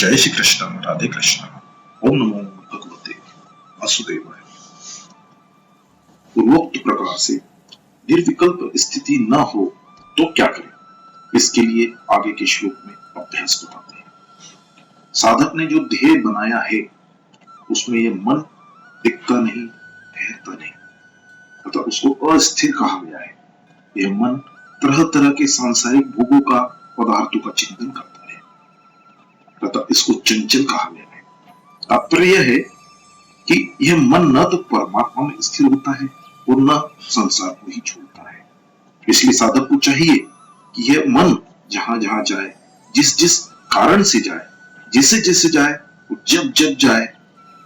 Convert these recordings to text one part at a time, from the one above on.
जय श्री कृष्ण, राधे कृष्ण। ओम नमो भगवते वासुदेवाय। पूर्वोक्त प्रकार से निर्विकल्प स्थिति न हो तो क्या करें, इसके लिए आगे के श्लोक में अभ्यास बताते हैं। साधक ने जो ध्येय बनाया है उसमें यह मन टिकता नहीं, ठहरता नहीं, अतः उसको अस्थिर कहा गया है। यह मन तरह तरह के सांसारिक भोगों का, पदार्थों का चिंतन करता है, अतः इसको चंचल कहा गया है। तात्पर्य है कि यह मन न तो परमात्मा में स्थिर होता है और न संसार को ही छोड़ता है। इसलिए साधक को चाहिए कि यह मन जहां जहां जाए, जिस जिस कारण से जाए, जैसे जैसे जाए, जब जब जाए,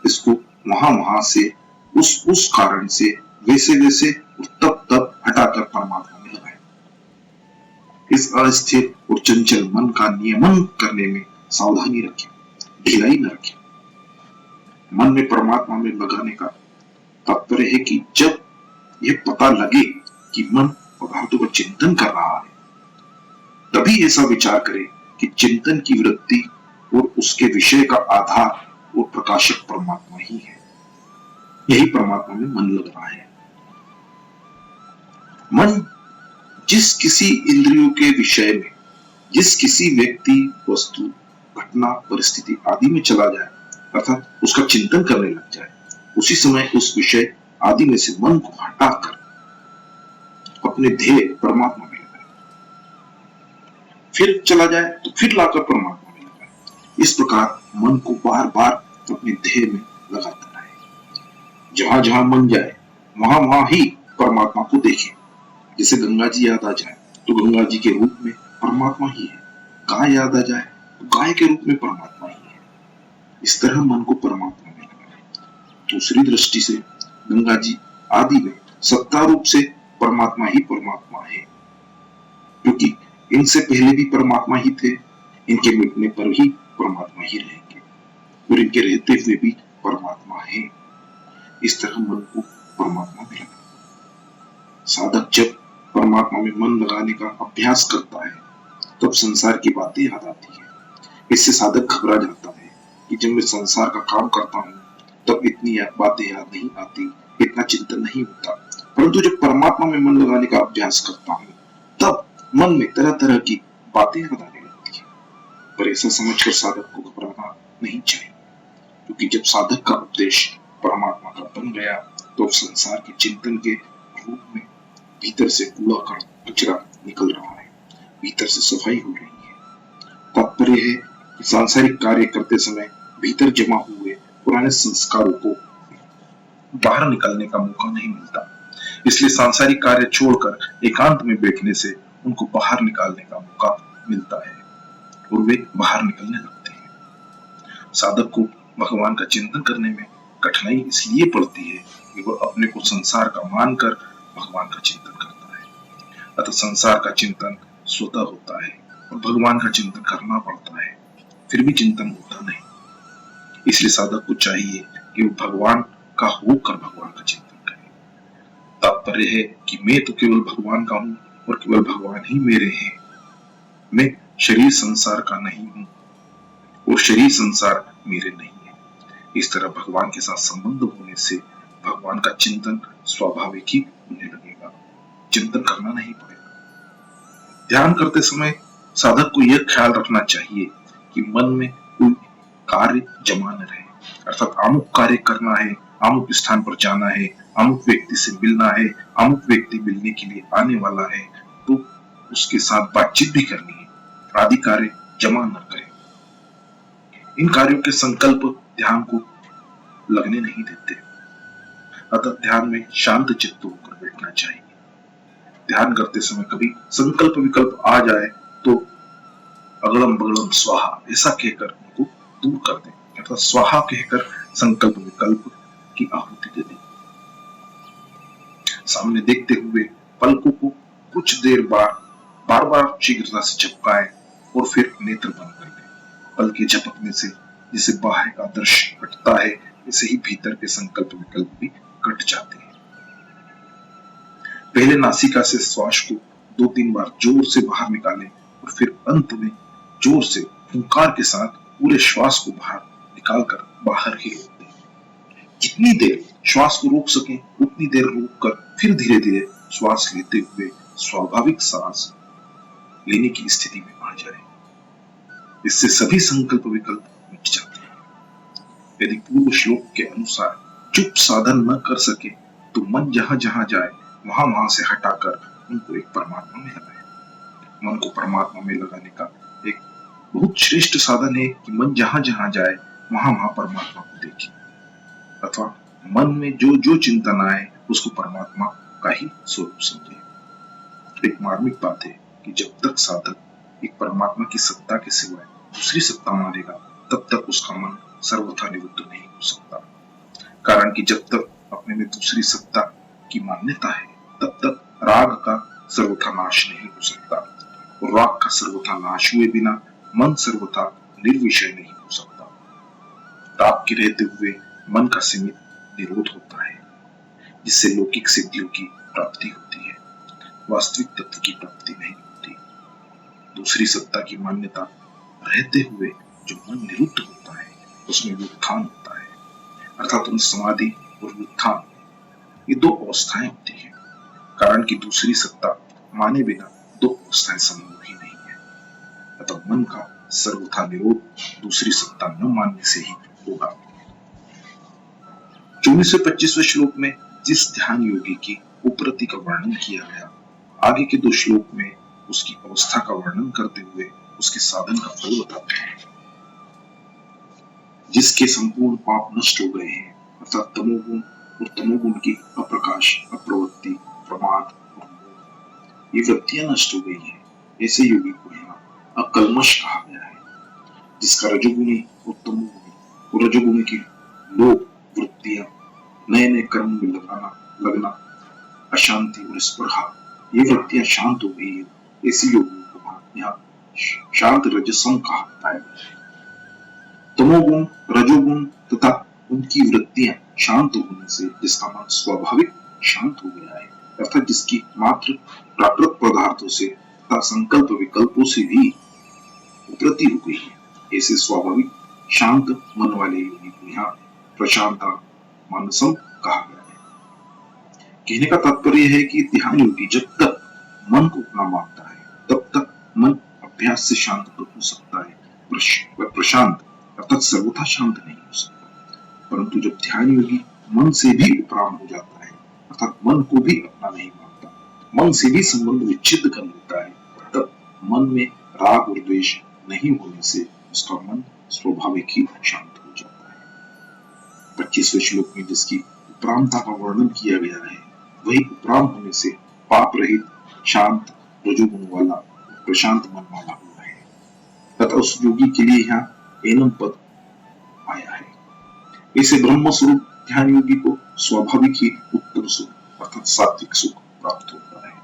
इसको वहां वहां से, उस कारण से, वैसे वैसे, तब तब हटाकर परमात्मा में लगाए। इस अस्थिर और चंचल मन का नियमन करने में सावधानी रखें, ढिलाई न रखें। मन में परमात्मा में लगाने का तात्पर्य है कि जब यह पता लगे कि मन पदार्थों का चिंतन कर रहा है, तभी ऐसा विचार करें कि चिंतन की वृत्ति और उसके विषय का आधार और प्रकाशक परमात्मा ही है। यही परमात्मा में मन लग रहा है। मन जिस किसी इंद्रियों के विषय में, जिस किसी व्यक्ति, वस्तु, घटना, परिस्थिति आदि में चला जाए, अर्थात उसका चिंतन करने लग जाए, उसी समय उस विषय आदि में से मन को हटाकर अपने ध्येय परमात्मा में लगाए, फिर चला जाए तो फिर लाकर परमात्मा में लगाए। इस प्रकार मन को बार बार अपने ध्येय में लगाता रहे। जहां जहां मन जाए वहां वहां ही परमात्मा को देखे। जैसे गंगा जी याद आ जाए तो गंगा जी के रूप में परमात्मा ही है, गाय याद आ जाए तो गाय के रूप में परमात्मा ही है। इस तरह मन को परमात्मा में लगाए। दूसरी दृष्टि से गंगा जी आदि में सत्ता रूप से परमात्मा ही परमात्मा है, क्योंकि इनसे पहले भी परमात्मा ही थे, इनके मिटने पर ही परमात्मा ही रहेंगे और इनके रहते हुए भी परमात्मा है। इस तरह मन को परमात्मा में लगाए। साधक जब परमात्मा में मन लगाने का अभ्यास करता है तब संसार की बातें याद आती है। इससे साधक घबरा जाता है कि जब मैं संसार का काम करता हूँ तब इतनी बातें याद नहीं आती, इतना चिंतन नहीं होता, परंतु जब परमात्मा में मन लगाने का अभ्यास करता हूँ तब मन में तरह तरह की बातें याद आने लगती है। पर ऐसा समझकर साधक को घबराना नहीं चाहिए, क्योंकि जब साधक का उपदेश परमात्मा का बन गया तो संसार के चिंतन के रूप में भीतर से कूड़ा कचरा निकल रहा है, भीतर से सफाई हो रही है। तात्पर्य है कि सांसारिक कार्य करते समय भीतर जमा हुए पुराने संस्कारों को बाहर निकलने का मौका नहीं मिलता। इसलिए सांसारिक कार्य छोड़कर एकांत में बैठने से उनको बाहर निकालने का मौका मिलता है और वे बाहर निकलने लगते हैं। साधक को भगवान का चिंतन करने में कठिनाई इसलिए पड़ती है कि वह अपने को संसार का मानकर भगवान का चिंतन करता है। अतः संसार का चिंतन स्वतः होता है और भगवान का चिंतन करना पड़ता है, फिर भी चिंतन होता नहीं। इसलिए साधक को चाहिए कि वो भगवान का होकर भगवान का चिंतन करे। तात्पर्य है कि मैं तो केवल भगवान का हूं और केवल भगवान ही मेरे हैं। मैं शरीर संसार का नहीं हूं और शरीर संसार मेरे नहीं है। इस तरह भगवान के साथ संबंध होने से भगवान का चिंतन स्वाभाविक ही होने लगेगा, चिंतन करना नहीं पड़ेगा। ध्यान करते समय साधक को यह ख्याल रखना चाहिए कि मन में कोई कार्य जमा न रहे, अर्थात अमुक कार्य करना है, अमुक स्थान पर जाना है, अमुक व्यक्ति से मिलना है, अमुक व्यक्ति मिलने के लिए आने वाला है तो उसके साथ बातचीत भी करनी है, आदि कार्य जमा न करें। इन कार्यों के संकल्प ध्यान को लगने नहीं देते। अतः ध्यान में शांत चित्त होकर बैठना चाहिए। ध्यान करते समय कभी संकल्प विकल्प आ जाए तो अगलम बगलम स्वाहा ऐसा कहकर उनको दूर कर दें, अर्थात स्वाहा कहकर संकल्प विकल्प की आहुति दे दें। सामने देखते हुए पलकों को कुछ देर बार बार शीघ्रता से झपकाएं और फिर नेत्र बंद कर दें। पल के झपकने से जिसे बाहर का दृश्य कटता है, इसे ही भीतर के संकल्प विकल्प भी कट जाते हैं। पहले नासिका से श्वास को 2-3 बार जोर से बाहर निकालें और फिर अंत में जोर से फुंकार के साथ पूरे श्वास को बाहर निकालकर बाहर ही रोक दें। जितनी देर श्वास को रोक सके उतनी देर रोक कर फिर धीरे धीरे श्वास लेते हुए स्वाभाविक सांस लेने की स्थिति में आ जाए। इससे सभी संकल्प विकल्प मिट जाते हैं। यदि पूर्व श्लोक के अनुसार चुप साधन न कर सके तो मन जहां जहां जाए वहां वहां से हटाकर उनको एक परमात्मा में लगाए। मन को परमात्मा में लगाने का एक बहुत श्रेष्ठ साधन है कि मन जहां जहां जाए वहां वहां परमात्मा को देखे, अथवा मन में जो जो चिंतन आए उसको परमात्मा का ही स्वरूप समझे। एक मार्मिक बात है कि जब तक साधक एक परमात्मा की सत्ता के सिवाय दूसरी सत्ता मानेगा तब तक उसका मन सर्वथा निरुद्ध नहीं हो सकता। कारण कि जब तक अपने में दूसरी सत्ता की मान्यता है तब तक राग का सर्वथा नाश नहीं हो सकता, और राग का सर्वथा नाश हुए बिना मन सर्वथा निर्विषय नहीं हो सकता। ताप के रहते हुए मन का सीमित निरोध होता है, जिससे लौकिक सिद्धियों की प्राप्ति होती है, वास्तविक तत्व की प्राप्ति नहीं होती। दूसरी सत्ता की मान्यता रहते हुए जो मन निरुद्ध होता है उसमें व्युत्थान होता है, अर्थात उन समाधि और व्युत्थान ये दो अवस्थाएं होती है। कारण कि दूसरी सत्ता माने बिना दो अवस्थाएं संभव ही नहीं है। अतः मन का सर्वथा निरोध दूसरी सत्ता न मानने से ही होगा। 24वें श्लोक में जिस ध्यान योगी की उपरति का वर्णन किया गया, आगे के 2 श्लोक में उसकी अवस्था का वर्णन करते हुए उसके साधन का फल बताते हैं। जिसके संपूर्ण पाप नष्ट हो गए हैं, अर्थात तमोगुण और तमोगुण की अप्रकाश, अप्रवृत्ति, प्रमाद और मोह, ये वृत्तियां नष्ट हो गई हैं, ऐसे योगी को यहाँ अकल्मष कहा गया है। जिसका रजोगुणी और तमोगुणी और रजोगुणी की लोभ वृत्तियां, नए नए कर्म में लगना, अशांति और स्पर्धा, ये वृत्तियां शांत हो गई है, ऐसी योगी को यहाँ शांत रजसम कहा जाता है। तमोगुण, रजोगुण तथा उनकी वृत्तियां शांत होने से जिसका मन स्वाभाविक शांत हो गया है, अर्थात जिसकी मात्र प्राकृत पदार्थों से तथा संकल्प विकल्पों से भी उपरति हो गई है, ऐसे स्वाभाविक शांत मन वाले योगी को यहाँ प्रशांता मानसम कहा गया है। कहने का तात्पर्य है कि ध्यान योगी जब तक मन को अपना मानता है तब तक मन अभ्यास से शांत तो हो सकता है, प्रशांत अर्थात सर्वथा शांत नहीं हो सकता। परंतु जब ध्यान योगी मन से भी उपराम हो जाता है, अर्थात मन को भी अपना नहीं मानता, मन से भी संबंध विच्छिन्न कर लेता है, तब मन में राग और द्वेष नहीं होने से उसका मन स्वाभाविक ही शांत हो जाता है। 25वें श्लोक में जिसकी उपरामता का वर्णन किया गया है, वही उपराम होने से पाप रहित, शांत, रजोगुण वाला, प्रशांत मन वाला हुआ है। तथा उस योगी के लिए यहाँ एनम पद आया है। इसे ब्रह्म स्वरूप ध्यान योगी को स्वाभाविक ही उत्तम सुख अर्थात सात्विक सुख प्राप्त होता है।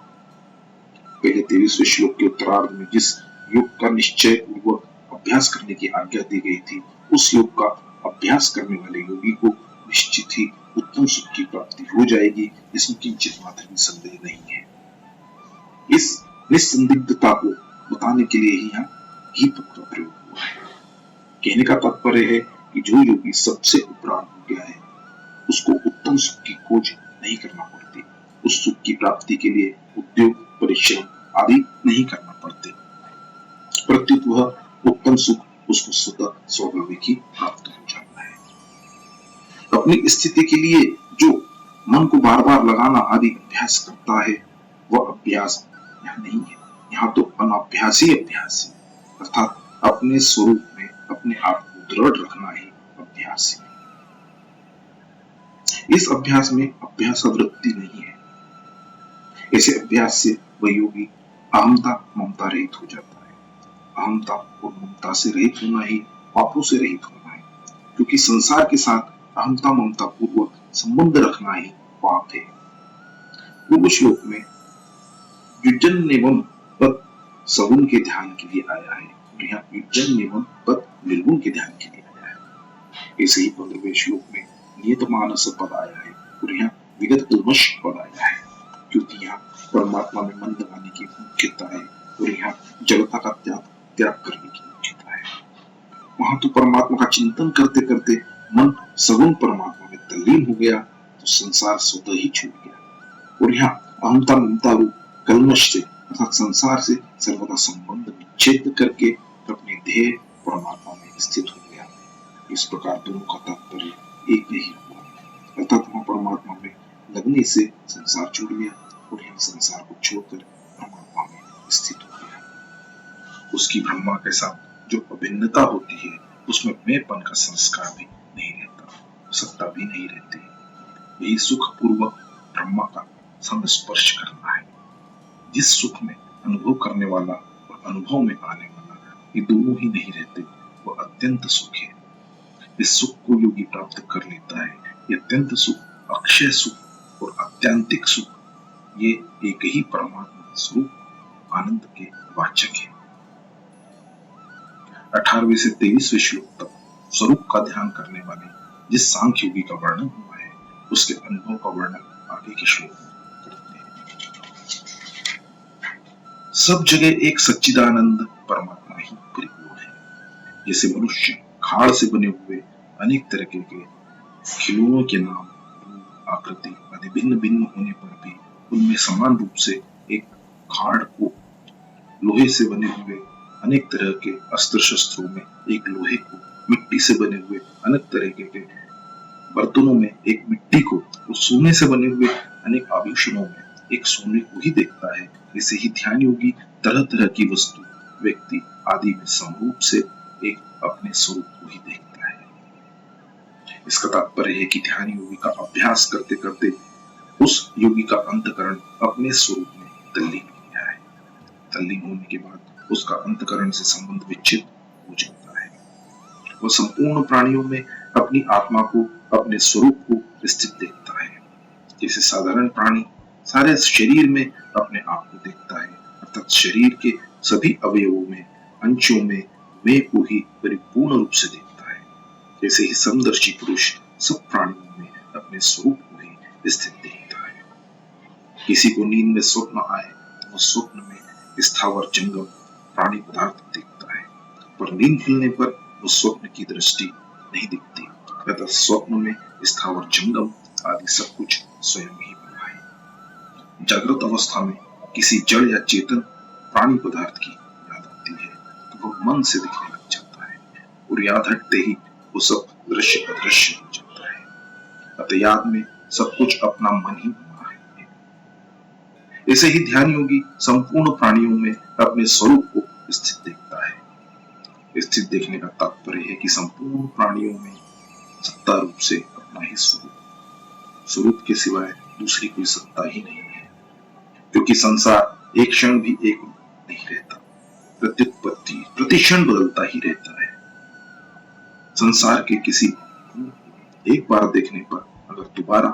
पहले 23वें श्लोक के उत्तरार्ध में जिस योग का निश्चय पूर्वक अभ्यास करने की आज्ञा दी गई थी, उस योग का अभ्यास करने वाले योगी को निश्चित ही उत्तम सुख की प्राप्ति हो जाएगी, इसमें किंचित मात्र भी संदेह नहीं है। इस निसंदिग्धता को बताने के लिए ही यहाँ ही पद का प्रयोग हुआ है। कहने का तात्पर्य है कि जो योगी सबसे उपराम हो गया है उसको उत्तम सुख की खोज नहीं करना पड़ती, उस सुख की प्राप्ति के लिए उद्योग, परिश्रम आदि नहीं करना पड़ते, प्रत्युत वह उत्तम सुख उसको स्वतः स्वाभाविक ही प्राप्त हो जाता है। अपनी स्थिति के लिए जो मन को बार बार लगाना आदि अभ्यास करता है, वह अभ्यास यहाँ नहीं है, यहाँ तो अनाभ्यासी अभ्यास है, अर्थात अपने स्वरूप में अपने आप को दृढ़ रखना ही अभ्यास है। इस अभ्यास में अभ्यास वृत्ति नहीं है। ऐसे अभ्यास से वह योगी अहमता ममता रहित हो जाता है। अहमता और ममता से रहित होना ही पापों से रहित होना है, क्योंकि संसार के साथ अहमता ममता पूर्वक संबंध रखना ही पाप है। पूर्व श्लोक में युजन एवं पद सगुण के ध्यान के लिए आया है, और यहाँ युजन एवं पद निर्गुण के ध्यान के लिए आया है। ऐसे ही 15वें श्लोक में नियत मानस पद आया है, और यहाँ विगत कल्मष पद आया है, क्योंकि यहाँ परमात्मा में मन लगाने की मुख्यता है, और यहाँ जड़ता का त्याग करने की मुख्यता है। वहां तो परमात्मा का चिंतन करते करते मन सगुण परमात्मा में तल्लीन हो गया तो संसार स्वतः ही छूट गया और यहाँ अहंता ममता रूप कलमश से अर्थात संसार से सर्वदा संबंध विच्छेद करके अपने ध्येय परमात्मा में स्थित हो गया। इस प्रकार दोनों का तात्पर्य एक नहीं हुआ, अर्थात वहां परमात्मा में लगने से संसार छूट गया और यह संसार को छोड़कर परमात्मा में स्थित हो गया। उसकी ब्रह्मा के साथ जो अभिन्नता होती है उसमें मैंपन का संस्कार भी नहीं रहता, सत्ता भी नहीं रहती। यही सुख पूर्वक ब्रह्मा का संस्पर्श करना है। जिस सुख में अनुभव करने वाला और अनुभव में आने वाला ये दोनों ही नहीं रहते वो अत्यंत सुख है। इस सुख को योगी प्राप्त कर लेता है। ये अत्यंत सुख, अक्षय सुख और आत्यंतिक सुख ये एक ही परमात्मा स्वरूप आनंद के वाचक है। 18वें से 23वें श्लोक तक स्वरूप का ध्यान करने वाले जिस सांख्य योगी का वर्णन हुआ है उसके अनुभव का वर्णन आगे के श्लोक में करते हैं। सब जगह एक सच्चिदानंद परमात्मा ही परिपूर्ण है। जैसे मनुष्य खाड़ से बने हुए अनेक तरह के खिलौनों के नाम, आकृति आदि भिन्न भिन्न होने पर भी उनमें समान रूप से एक खाड़ को, लोहे से बने हुए अनेक तरह के अस्त्र शस्त्रों में एक लोहे को, मिट्टी से बने हुए अनेक तरह के बर्तनों में एक मिट्टी को और सोने से बने हुए अनेक आभूषणों में एक सोने को ही देखता है। ऐसे ही ध्यान योगी तरह तरह की वस्तु, व्यक्ति आदि में समरूप से एक अपने स्वरूप को ही देखता है। इसका तात्पर्य है कि ध्यान योगी का अभ्यास करते करते उस योगी का अंतकरण अपने स्वरूप में तल्लीन हो गया है। तल्लीन होने के बाद उसका अंतकरण से संबंध विच्छेद हो जाता है। वह संपूर्ण प्राणियों में अपनी आत्मा को, अपने स्वरूप को स्थित देखता है। जैसे साधारण प्राणी सारे शरीर में अपने आप को देखता है, अर्थात शरीर के सभी अवयवों में, अंशों में मैं को ही परिपूर्ण रूप से देखता है। जैसे ही समदर्शी पुरुष सब प्राणियों में अपने स्वरूप को ही स्थित देखता है। किसी को नींद में स्वप्न आए तो वह स्वप्न में स्थावर जंगम प्राणी पदार्थ देखता है, पर नींद खुलने पर वो स्वप्न की दृष्टि नहीं दिखती, अतः स्वप्न में स्थावर जंगम आदि सब कुछ स्वयं ही बना है। जागृत अवस्था में किसी जड़ या चेतन प्राणी पदार्थ की याद आती है तो वह मन से दिखने लग जाता है और याद हटते ही वो सब दृश्य अदृश्य हो जाता है। अतः याद में सब कुछ अपना मन ही बना है। ऐसे ही ध्यान योगी संपूर्ण प्राणियों में अपने स्वरूप को स्थित देखता है। स्थित देखने का तात्पर्य है कि संपूर्ण प्राणियों में सत्ता रूप से अपना ही स्वरूप के सिवाय दूसरी कोई सत्ता ही नहीं है, क्योंकि संसार एक क्षण भी एक रूप नहीं रहता, प्रत्युत्पत्ति प्रति क्षण बदलता ही रहता है। संसार के किसी एक बार देखने पर अगर दोबारा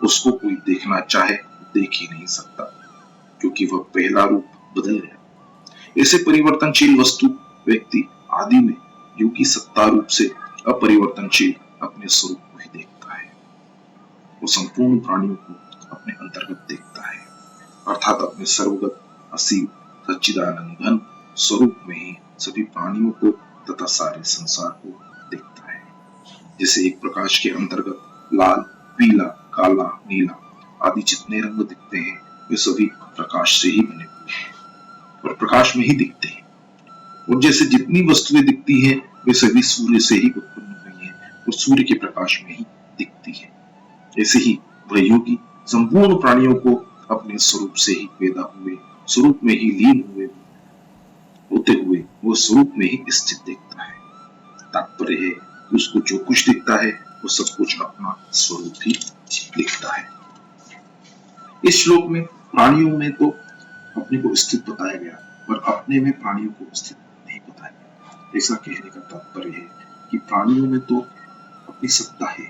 उसको कोई देखना चाहे देख ही नहीं सकता, क्योंकि वह पहला रूप बदल गया। ऐसे परिवर्तनशील वस्तु, व्यक्ति आदि में योगी सत्ता रूप से अपरिवर्तनशील अपने स्वरूप को ही देखता है। वो संपूर्ण प्राणियों को अपने अंतर्गत देखता है, अर्थात अपने सर्वगत असीम सच्चिदानंद घन स्वरूप में ही सभी प्राणियों को तथा सारे संसार को देखता है। जैसे एक प्रकाश के अंतर्गत लाल, पीला, काला, नीला आदि जितने रंग दिखते हैं वे सभी प्रकाश से ही बने हुए हैं और प्रकाश में ही दिखते हैं। और जैसे जितनी वस्तुएं दिखती हैं वे सभी सूर्य से ही उत्पन्न हुई हैं और सूर्य के प्रकाश में ही दिखती है। ऐसे ही वह योगी संपूर्ण प्राणियों को अपने स्वरूप से ही पैदा हुए, स्वरूप में ही लीन हुए होते हुए वो स्वरूप में ही स्थित देखता है। तात्पर्य है कि उसको जो कुछ दिखता है वो सब कुछ अपना स्वरूप ही दिखता है। इस श्लोक में प्राणियों में तो अपने को स्थित बताया गया पर अपने में प्राणियों को स्थित नहीं बताया गया। ऐसा कहने का तात्पर्य है कि प्राणियों में तो अपनी सत्ता है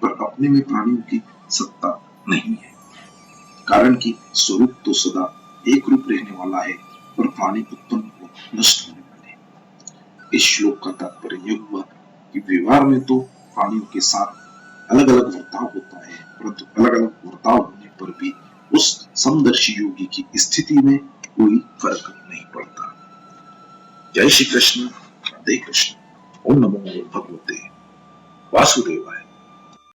पर अपने में प्राणियों की सत्ता नहीं है, कारण कि स्वरूप तो सदा एक रूप रहने वाला है पर प्राणी उत्पन्न व नष्ट होने वाले हैं। इस श्लोक का तात्पर्य यह हुआ कि व्यवहार में तो प्राणियों के साथ अलग अलग वर्ताव होता है, परंतु अलग अलग वर्ताव होने पर भी उस समदर्शी योगी की स्थिति में कोई फर्क नहीं पड़ता। जय श्री कृष्ण, राधे कृष्ण। ओम नमो भगवते वासुदेवाय।